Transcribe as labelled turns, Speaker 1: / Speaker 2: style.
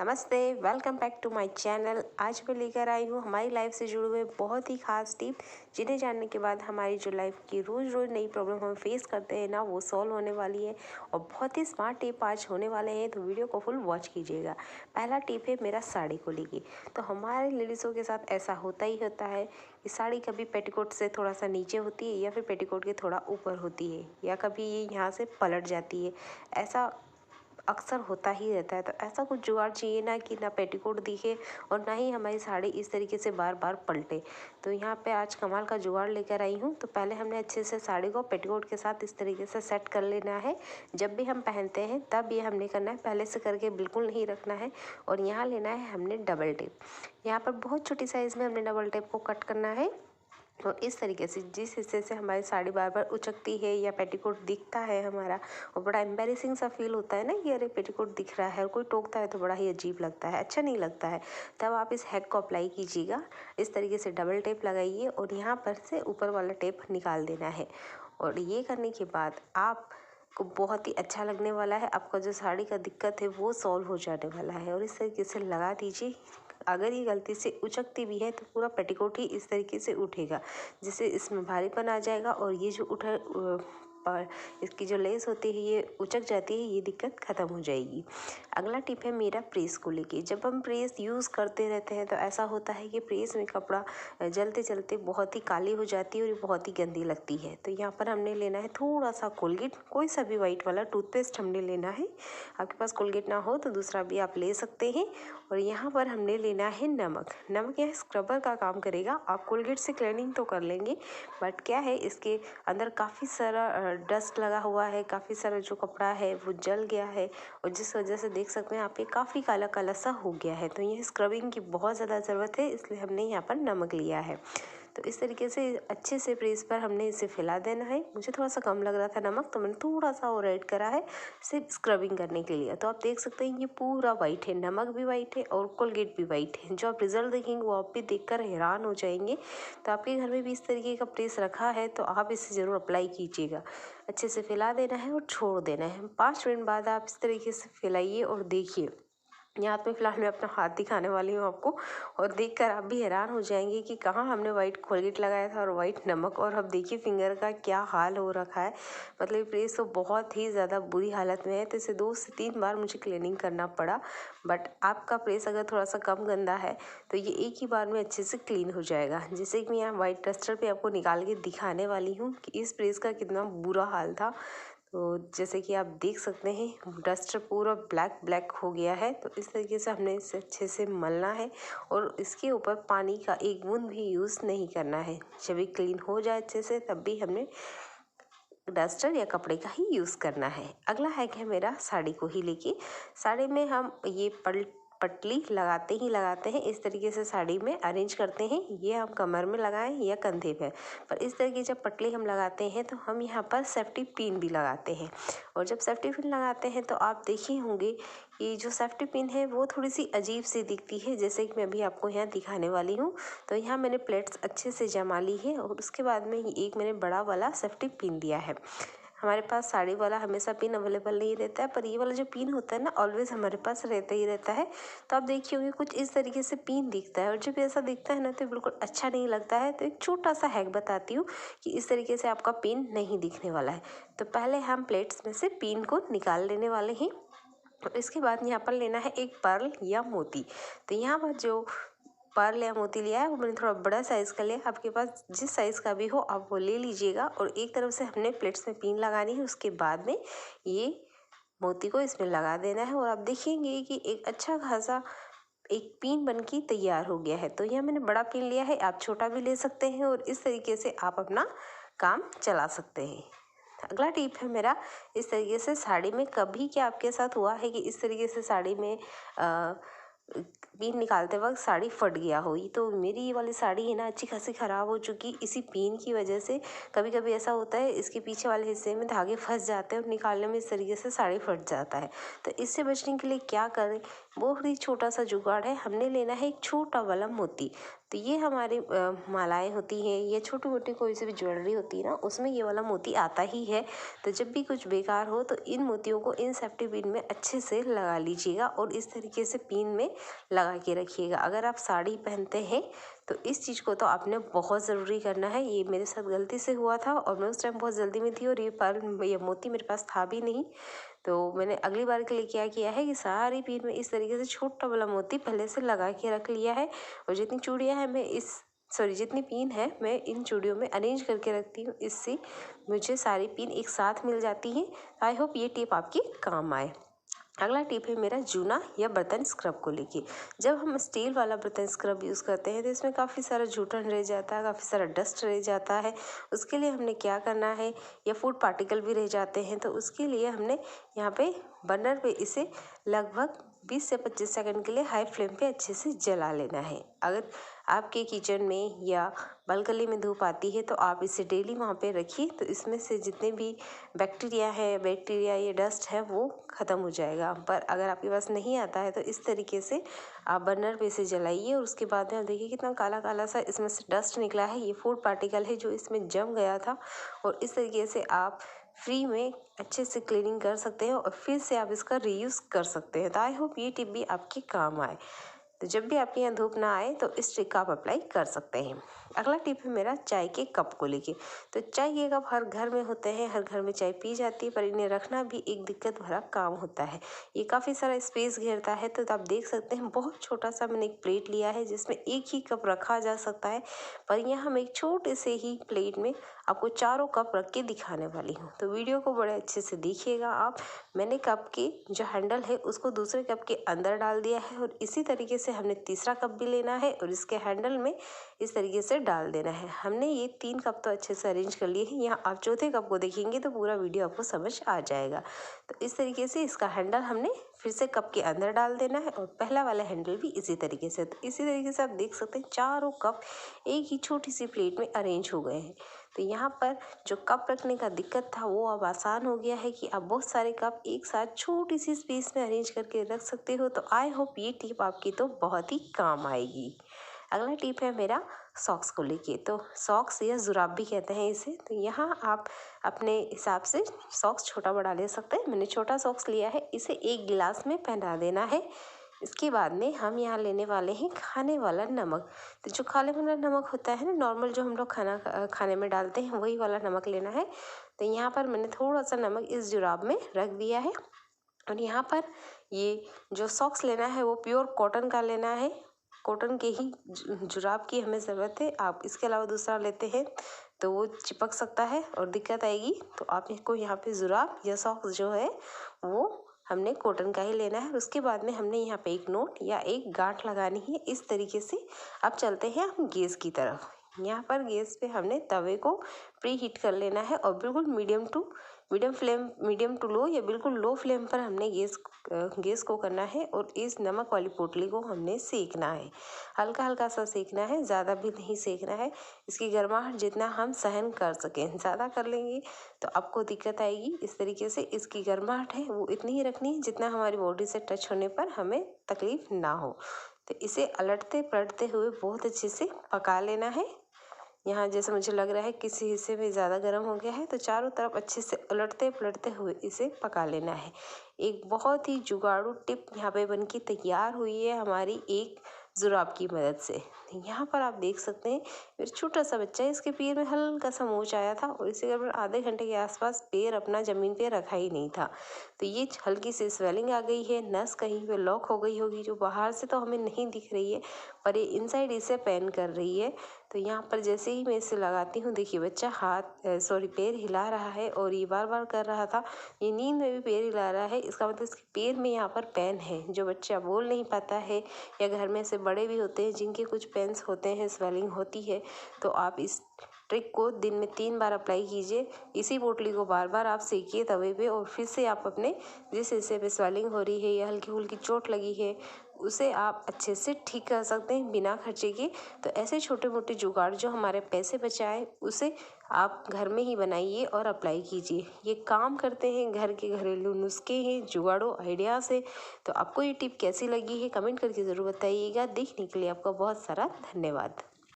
Speaker 1: नमस्ते, welcome back to my channel. आज मैं लेकर आई हूँ हमारी लाइफ से जुड़े हुए बहुत ही खास टिप, जिन्हें जानने के बाद हमारी जो लाइफ की रोज़ रोज़ नई प्रॉब्लम हम फेस करते हैं ना, वो सॉल्व होने वाली है। और बहुत ही स्मार्ट टिप आज होने वाले हैं, तो वीडियो को फुल वॉच कीजिएगा। पहला टिप है मेरा साड़ी को लेके। तो हमारे लेडीज़ों के साथ ऐसा होता ही होता है कि साड़ी कभी पेटीकोट से थोड़ा सा नीचे होती है या फिर पेटीकोट के थोड़ा ऊपर होती है, या कभी ये यहाँ से पलट जाती है। ऐसा अक्सर होता ही रहता है। तो ऐसा कुछ जुगाड़ चाहिए ना कि ना पेटीकोट दिखे और ना ही हमारी साड़ी इस तरीके से बार बार पलटे। तो यहाँ पे आज कमाल का जुगाड़ लेकर आई हूँ। तो पहले हमने अच्छे से साड़ी को पेटीकोट के साथ इस तरीके से सेट कर लेना है। जब भी हम पहनते हैं तब ये हमने करना है, पहले से करके बिल्कुल नहीं रखना है। और यहाँ लेना है हमने डबल टेप। यहाँ पर बहुत छोटी साइज़ में हमने डबल टेप को कट करना है। और इस तरीके से जिस हिस्से से हमारी साड़ी बार बार उचकती है या पेटीकोट दिखता है हमारा, और बड़ा एम्बेरेसिंग सा फील होता है ना कि अरे पेटीकोट दिख रहा है, और कोई टोकता है तो बड़ा ही अजीब लगता है, अच्छा नहीं लगता है। तब आप इस हैक को अप्लाई कीजिएगा। इस तरीके से डबल टेप लगाइए और यहाँ पर से ऊपर वाला टेप निकाल देना है। और ये करने के बाद आप को बहुत ही अच्छा लगने वाला है। आपका जो साड़ी का दिक्कत है वो सॉल्व हो जाने वाला है। और इस तरीके से लगा दीजिए। अगर ये गलती से उचकती भी है तो पूरा पेटीकोट ही इस तरीके से उठेगा, जिससे इसमें भारीपन आ जाएगा। और ये जो पर इसकी जो लेस होती है ये उचक जाती है, ये दिक्कत ख़त्म हो जाएगी। अगला टिप है मेरा प्रेस को लेके। जब हम प्रेस यूज़ करते रहते हैं तो ऐसा होता है कि प्रेस में कपड़ा जलते जलते बहुत ही काली हो जाती है और ये बहुत ही गंदी लगती है। तो यहाँ पर हमने लेना है थोड़ा सा कोलगेट, कोई सा भी वाइट वाला टूथपेस्ट हमने लेना है। आपके पास कोलगेट ना हो तो दूसरा भी आप ले सकते हैं। और यहाँ पर हमने लेना है नमक। नमक यह स्क्रबर का काम करेगा। आप कोलगेट से क्लीनिंग तो कर लेंगे, बट क्या है इसके अंदर काफ़ी सारा डस्ट लगा हुआ है, काफ़ी सारा जो कपड़ा है वो जल गया है, और जिस वजह से देख सकते हैं आप ये काफ़ी काला काला सा हो गया है। तो ये स्क्रबिंग की बहुत ज़्यादा ज़रूरत है, इसलिए हमने यहाँ पर नमक लिया है। तो इस तरीके से अच्छे से प्रेस पर हमने इसे फैला देना है। मुझे थोड़ा सा कम लग रहा था नमक, तो मैंने थोड़ा सा और ऐड करा है सिर्फ स्क्रबिंग करने के लिए। तो आप देख सकते हैं ये पूरा वाइट है, नमक भी वाइट है और कोलगेट भी वाइट है। जो आप रिजल्ट देखेंगे वो आप भी देखकर हैरान हो जाएंगे। तो आपके घर में भी इस तरीके का प्रेस रखा है तो आप इसे ज़रूर अप्लाई कीजिएगा। अच्छे से फैला देना है और छोड़ देना है। 5 मिनट बाद आप इस तरीके से फैलाइए और देखिए। यहाँ पे फिलहाल मैं अपना हाथ दिखाने वाली हूँ आपको, और देखकर आप भी हैरान हो जाएंगे कि कहाँ हमने वाइट कोलगेट लगाया था और वाइट नमक, और अब देखिए फिंगर का क्या हाल हो रखा है। मतलब प्रेस तो बहुत ही ज़्यादा बुरी हालत में है। तो इसे 2 से 3 बार मुझे क्लीनिंग करना पड़ा। बट आपका प्रेस अगर थोड़ा सा कम गंदा है तो ये एक ही बार में अच्छे से क्लीन हो जाएगा। जैसे कि मैं यहाँ वाइट डस्टर पे आपको निकाल के दिखाने वाली हूँ कि इस प्रेस का कितना बुरा हाल था। तो जैसे कि आप देख सकते हैं डस्टर पूरा ब्लैक ब्लैक हो गया है। तो इस तरीके से हमने इसे अच्छे से मलना है और इसके ऊपर पानी का एक बूंद भी यूज़ नहीं करना है। जब ये क्लीन हो जाए अच्छे से तब भी हमने डस्टर या कपड़े का ही यूज़ करना है। अगला हैक है मेरा साड़ी को ही लेके। साड़ी में हम ये पटली लगाते ही लगाते हैं। इस तरीके से साड़ी में अरेंज करते हैं। ये हम कमर में लगाएं या कंधे पे, पर इस तरीके जब पटली हम लगाते हैं तो हम यहाँ पर सेफ्टी पिन भी लगाते हैं। और जब सेफ्टी पिन लगाते हैं तो आप देखे होंगे कि जो सेफ्टी पिन है वो थोड़ी सी अजीब सी दिखती है, जैसे कि मैं अभी आपको यहाँ दिखाने वाली हूँ। तो यहाँ मैंने प्लेट्स अच्छे से जमा ली है और उसके बाद में एक मैंने बड़ा वाला सेफ्टी पिन दिया है। हमारे पास साड़ी वाला हमेशा पिन अवेलेबल नहीं रहता है, पर ये वाला जो पिन होता है ना ऑलवेज हमारे पास रहता ही रहता है। तो आप देखिए होंगे कुछ इस तरीके से पिन दिखता है, और जब ऐसा दिखता है ना तो बिल्कुल अच्छा नहीं लगता है। तो एक छोटा सा हैक बताती हूँ कि इस तरीके से आपका पिन नहीं दिखने वाला है। तो पहले हम प्लेट्स में से पिन को निकाल लेने वाले हैं। तो इसके बाद यहाँ पर लेना है एक पर्ल या मोती। तो यहाँ पर जो पर्ल या मोती लिया है वो मैंने थोड़ा बड़ा साइज़ का लिया। आपके पास जिस साइज़ का भी हो आप वो ले लीजिएगा। और एक तरफ से हमने प्लेट्स में पिन लगानी है, उसके बाद में ये मोती को इसमें लगा देना है। और आप देखेंगे कि एक अच्छा खासा एक पिन बन के तैयार हो गया है। तो यह मैंने बड़ा पिन लिया है, आप छोटा भी ले सकते हैं और इस तरीके से आप अपना काम चला सकते हैं। अगला टिप है मेरा, इस तरीके से साड़ी में कभी क्या आपके साथ हुआ है कि इस तरीके से साड़ी में पिन निकालते वक्त साड़ी फट गया हो। ये तो मेरी ये वाली साड़ी है ना अच्छी खासी ख़राब हो चुकी इसी पिन की वजह से। कभी कभी ऐसा होता है इसके पीछे वाले हिस्से में धागे फंस जाते हैं और निकालने में इस तरीके से साड़ी फट जाता है। तो इससे बचने के लिए क्या करें बहुत ही छोटा सा जुगाड़ है, हमने लेना है एक छोटा वाला मोती। तो ये हमारी मालाएं होती हैं, ये छोटी मोटी कोई सी भी ज्वेलरी होती है ना, उसमें ये वाला मोती आता ही है। तो जब भी कुछ बेकार हो तो इन मोतियों को इन सेफ्टी पिन में अच्छे से लगा लीजिएगा और इस तरीके से पिन में लगा के रखिएगा। अगर आप साड़ी पहनते हैं तो इस चीज़ को तो आपने बहुत ज़रूरी करना है। ये मेरे साथ गलती से हुआ था और मैं उस टाइम बहुत जल्दी में थी और ये मोती मेरे पास था भी नहीं। तो मैंने अगली बार के लिए क्या किया है कि सारी पिन में इस तरीके से छोटा वाला मोती पहले से लगा के रख लिया है। और जितनी चूड़ियाँ हैं मैं जितनी पिन है मैं इन चूड़ियों में अरेंज करके रखती हूँ, इससे मुझे सारी पिन एक साथ मिल जाती हैं। आई होप ये टिप आपकी काम आए। अगला टिप है मेरा जूना या बर्तन स्क्रब को लेके। जब हम स्टील वाला बर्तन स्क्रब यूज़ करते हैं तो इसमें काफ़ी सारा जूठन रह जाता है, काफ़ी सारा डस्ट रह जाता है। उसके लिए हमने क्या करना है, या फूड पार्टिकल भी रह जाते हैं, तो उसके लिए हमने यहाँ पे बर्नर पे इसे लगभग 20 से 25 सेकंड के लिए हाई फ्लेम पे अच्छे से जला लेना है। अगर आपके किचन में या बालकनी में धूप आती है तो आप इसे डेली वहाँ पे रखिए, तो इसमें से जितने भी बैक्टीरिया या डस्ट है वो ख़त्म हो जाएगा। पर अगर आपके पास नहीं आता है तो इस तरीके से आप बर्नर पे इसे जलाइए और उसके बाद में आप देखिए कितना काला काला सा इसमें से डस्ट निकला है। ये फूड पार्टिकल है जो इसमें जम गया था और इस तरीके से आप फ्री में अच्छे से क्लीनिंग कर सकते हैं और फिर से आप इसका रीयूज़ कर सकते हैं। तो आई होप ये टिप भी आपके काम आए। तो जब भी आपके यहाँ धूप ना आए तो इस ट्रिक का आप अप्लाई कर सकते हैं। अगला टिप है मेरा चाय के कप को लेके। तो चाय के कप हर घर में होते हैं, हर घर में चाय पी जाती है, पर इन्हें रखना भी एक दिक्कत भरा काम होता है। ये काफ़ी सारा स्पेस घेरता है। तो आप देख सकते हैं बहुत छोटा सा मैंने एक प्लेट लिया है जिसमें एक ही कप रखा जा सकता है, पर यहाँ हम एक छोटे से ही प्लेट में आपको चारों कप रख के दिखाने वाली हूँ। तो वीडियो को बड़े अच्छे से देखिएगा आप। मैंने कप की जो हैंडल है उसको दूसरे कप के अंदर डाल दिया है और इसी तरीके से हमने तीसरा कप भी लेना है और इसके हैंडल में इस तरीके से डाल देना है। हमने ये 3 कप तो अच्छे से अरेंज कर लिए हैं। यहाँ आप चौथे कप को देखेंगे तो पूरा वीडियो आपको समझ आ जाएगा। तो इस तरीके से इसका हैंडल हमने फिर से कप के अंदर डाल देना है और पहला वाला हैंडल भी इसी तरीके से। तो इसी तरीके से आप देख सकते हैं चारों कप एक ही छोटी सी प्लेट में अरेंज हो गए हैं। तो यहाँ पर जो कप रखने का दिक्कत था वो अब आसान हो गया है कि आप बहुत सारे कप एक साथ छोटी सी स्पेस में अरेंज करके रख सकते हो। तो आई होप ये टिप आपकी तो बहुत ही काम आएगी। अगला टिप है मेरा सॉक्स को लेके। तो सॉक्स या जुराब भी कहते हैं इसे। तो यहाँ आप अपने हिसाब से सॉक्स छोटा बड़ा ले सकते हैं। मैंने छोटा सॉक्स लिया है, इसे एक गिलास में पहना देना है। इसके बाद में हम यहाँ लेने वाले हैं खाने वाला नमक। तो जो खाने वाला नमक होता है ना, नॉर्मल जो हम लोग खाने में डालते हैं वही वाला नमक लेना है। तो यहाँ पर मैंने थोड़ा सा नमक इस जुराब में रख दिया है और यहाँ पर ये जो सॉक्स लेना है वो प्योर कॉटन का लेना है। कॉटन के ही जुराब की हमें ज़रूरत है। आप इसके अलावा दूसरा लेते हैं तो वो चिपक सकता है और दिक्कत आएगी। तो आप इसको यहाँ पे जुराब या सॉक्स जो है वो हमने कॉटन का ही लेना है। उसके बाद में हमने यहाँ पे एक नोट या एक गांठ लगानी है। इस तरीके से अब चलते हैं हम गैस की तरफ। यहाँ पर गैस पे हमने तवे को प्री हीट कर लेना है और बिल्कुल मीडियम टू लो या बिल्कुल लो फ्लेम पर हमने गैस को करना है और इस नमक वाली पोटली को हमने सेकना है। हल्का हल्का सा सेकना है, ज़्यादा भी नहीं सेकना है। इसकी गर्माहट जितना हम सहन कर सकें, ज़्यादा कर लेंगे तो आपको दिक्कत आएगी। इस तरीके से इसकी गर्माहट है वो इतनी ही रखनी है जितना हमारी बॉडी से टच होने पर हमें तकलीफ ना हो। तो इसे अलटते पलटते हुए बहुत अच्छे से पका लेना है। यहाँ जैसे मुझे लग रहा है किसी हिस्से में ज़्यादा गर्म हो गया है तो चारों तरफ अच्छे से उलटते पलटते हुए इसे पका लेना है। एक बहुत ही जुगाड़ू टिप यहाँ पे बनके तैयार हुई है हमारी एक जुराब की मदद से। यहाँ पर आप देख सकते हैं मेरा छोटा सा बच्चा है, इसके पैर में हल्का सा मोच आया था और इसे करीब आधे घंटे के आसपास पैर अपना ज़मीन पे रखा ही नहीं था। तो ये हल्की सी स्वेलिंग आ गई है, नस कहीं पे लॉक हो गई होगी जो बाहर से तो हमें नहीं दिख रही है पर ये इनसाइड इसे पेन कर रही है। तो यहाँ पर जैसे ही मैं इसे लगाती हूँ देखिए बच्चा पैर हिला रहा है और ये बार बार कर रहा था। ये नींद में भी पैर हिला रहा है, इसका मतलब इसके पैर में यहाँ पर पेन है। जो बच्चा बोल नहीं पाता है या घर में से बड़े भी होते हैं जिनके कुछ पेन्स होते हैं, स्वेलिंग होती है, तो आप इस ट्रिक को दिन में 3 बार अप्लाई कीजिए। इसी पोटली को बार बार आप सेकिए तवे पे और फिर से आप अपने जिस हिस्से पे स्वेलिंग हो रही है या हल्की फुल्की चोट लगी है उसे आप अच्छे से ठीक कर सकते हैं बिना खर्चे के। तो ऐसे छोटे मोटे जुगाड़ जो हमारे पैसे बचाए उसे आप घर में ही बनाइए और अप्लाई कीजिए। ये काम करते हैं, घर के घरेलू नुस्खे हैं, जुगाड़ों आइडियाज़ है। तो आपको ये टिप कैसी लगी है कमेंट करके ज़रूर बताइएगा। देखने के लिए आपका बहुत सारा धन्यवाद।